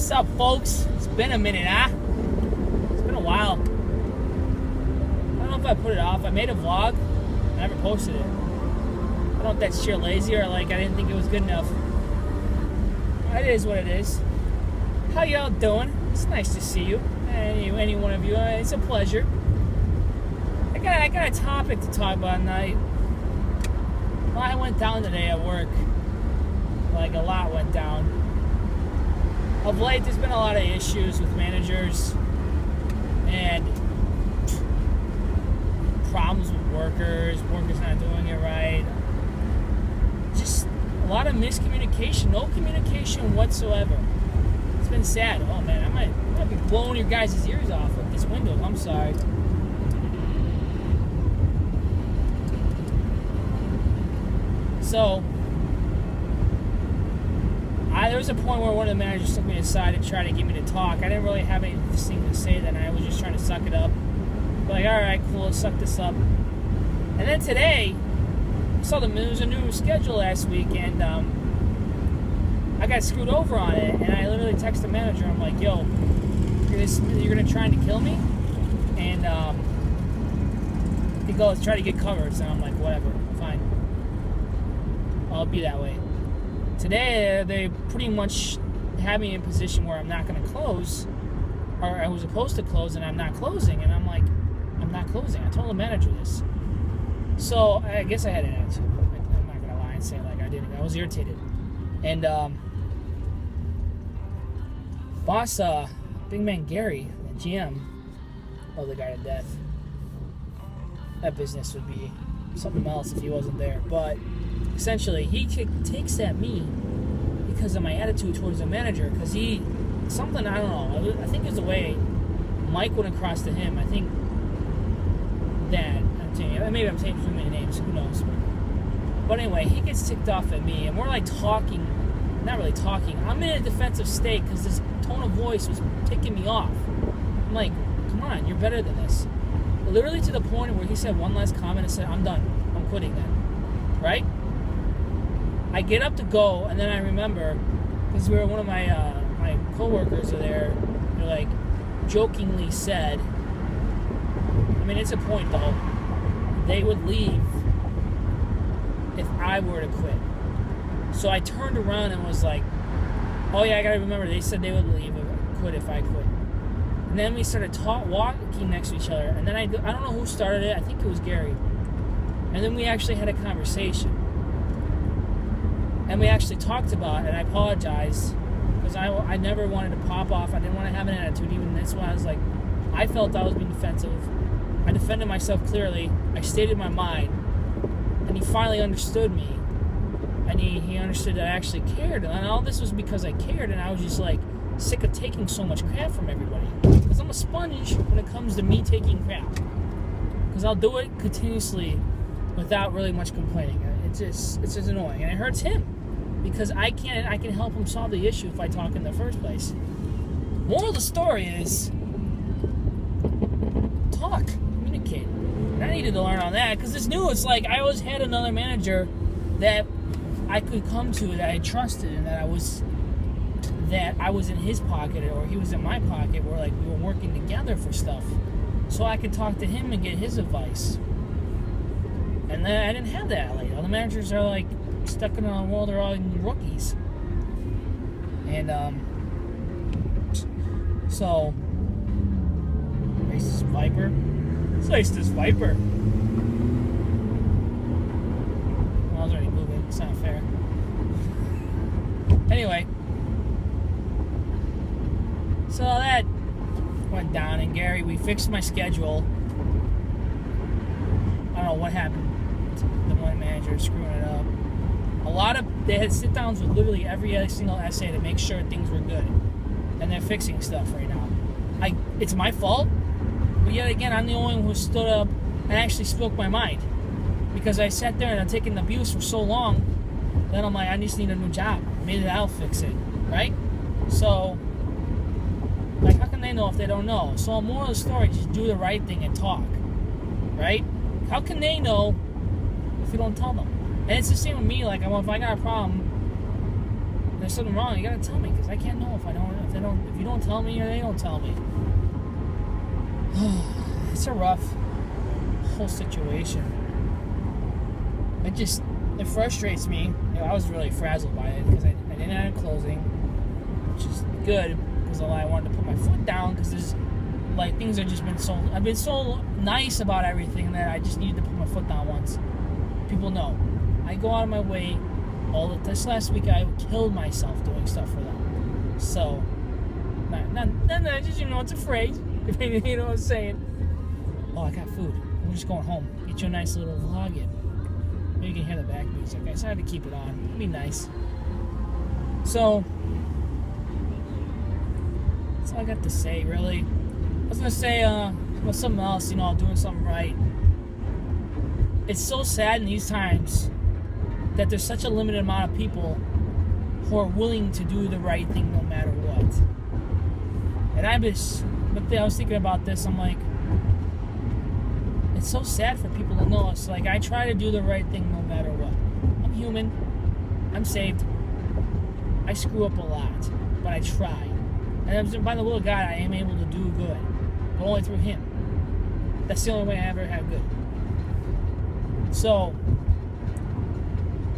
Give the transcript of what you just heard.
What's up, folks? It's been a minute, huh? It's been a while. I don't know if I put it off. I made a vlog. I never posted it. I don't know if that's sheer lazy or like I didn't think it was good enough. It is what it is. How y'all doing? It's nice to see you. Any one of you. It's a pleasure. I got a topic to talk about tonight. Well, I went down today at work. Like, a lot went down. Of late, there's been a lot of issues with managers and problems with workers not doing it right. Just a lot of miscommunication, no communication whatsoever. It's been sad. Oh man, I might be blowing your guys' ears off with this window. I'm sorry. So, there was a point where one of the managers took me aside and tried to get me to talk. I didn't really have anything to say then. I was just trying to suck it up. Like, alright, cool, let's suck this up. And then today, I saw there was a new schedule last week, and I got screwed over on it, and I literally texted the manager. I'm like, yo, you're going to try to kill me? And he goes, try to get covered. So I'm like, whatever, fine. I'll be that way. Today, they pretty much have me in a position where I'm not going to close, or I was supposed to close, and I'm not closing. And I'm like, I'm not closing. I told the manager this. So, I guess I had an attitude. I'm not going to lie and say like I didn't. I was irritated. And, boss, big man Gary, the GM, loved the guy to death. That business would be something else if he wasn't there. But essentially, he takes at me because of my attitude towards the manager. Because I don't know. I think it was the way Mike went across to him. I think that, maybe I'm saying too many names. Who knows? But anyway, he gets ticked off at me, and we're like talking. Not really talking. I'm in a defensive state because this tone of voice was ticking me off. I'm like, come on, you're better than this. Literally to the point where he said one last comment and said, I'm done. I'm quitting then. Right? I get up to go, and then I remember, because one of my my coworkers are there, they're like, jokingly said, I mean, it's a point though, they would leave if I were to quit. So I turned around and was like, oh yeah, I gotta remember, they said they would leave quit if I quit. And then we started walking next to each other, and then I don't know who started it, I think it was Gary. And then we actually had a conversation. And we actually talked about it, and I apologized, because I never wanted to pop off, I didn't want to have an attitude, even this one, I was like, I felt I was being defensive, I defended myself clearly, I stated my mind, and he finally understood me. And he understood that I actually cared. And all this was because I cared, and I was just like sick of taking so much crap from everybody. Because I'm a sponge when it comes to me taking crap. Because I'll do it continuously without really much complaining. It's just annoying. And it hurts him. Because I can help him solve the issue if I talk in the first place. Moral of the story is talk. Communicate. And I needed to learn on that. Because it's new. It's like I always had another manager that I could come to, that I trusted, and that I was in his pocket or he was in my pocket, where like we were working together for stuff, so I could talk to him and get his advice. And then I didn't have that. Like, all the managers are like stuck in a world, they're all rookies. And so racist Viper. Racist Viper. I was already moving. It's not fair. Anyway, so that went down, and Gary, we fixed my schedule. I don't know what happened to the one manager screwing it up. They had sit-downs with literally every single essay to make sure things were good, and they're fixing stuff right now. It's my fault, but yet again, I'm the only one who stood up and actually spoke my mind. Because I sat there and I'm taking abuse for so long, then I'm like, I just need a new job. Maybe that'll fix it, right? So, like, how can they know if they don't know? So, moral of the story, just do the right thing and talk, right? How can they know if you don't tell them? And it's the same with me. Like, if I got a problem, there's something wrong, you gotta tell me, because I can't know if you don't tell me or they don't tell me. It's a rough whole situation. It frustrates me. You know, I was really frazzled by it because I didn't have closing, which is good because I wanted to put my foot down because there's like things have just been so. I've been so nice about everything that I just needed to put my foot down once. People know I go out of my way. This last week I killed myself doing stuff for them. So, not just, you know, it's a phrase. You know what I'm saying? Oh, I got food. I'm just going home. Get you a nice little vlog in. Maybe you can hear the back music. I decided to keep it on. It'd be nice. So, that's all I got to say, really. I was going to say about something else, you know, doing something right. It's so sad in these times that there's such a limited amount of people who are willing to do the right thing no matter what. And I was thinking about this, I'm like, it's so sad for people to know. It's like, I try to do the right thing no matter what. I'm human. I'm saved. I screw up a lot, but I try. And by the will of God, I am able to do good, but only through Him. That's the only way I ever have good. So,